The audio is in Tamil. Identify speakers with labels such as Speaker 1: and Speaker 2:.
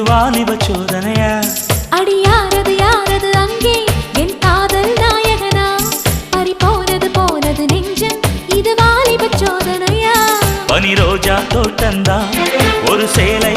Speaker 1: வாலிப சோதனையா?
Speaker 2: அடி யாரது யாரது அங்கே என் காதல் நாயகனா? பறி போனது போனது நெஞ்சம், இது வாலிப சோதனையா?
Speaker 1: பனி ரோஜா தோட்டந்தா ஒரு சேலை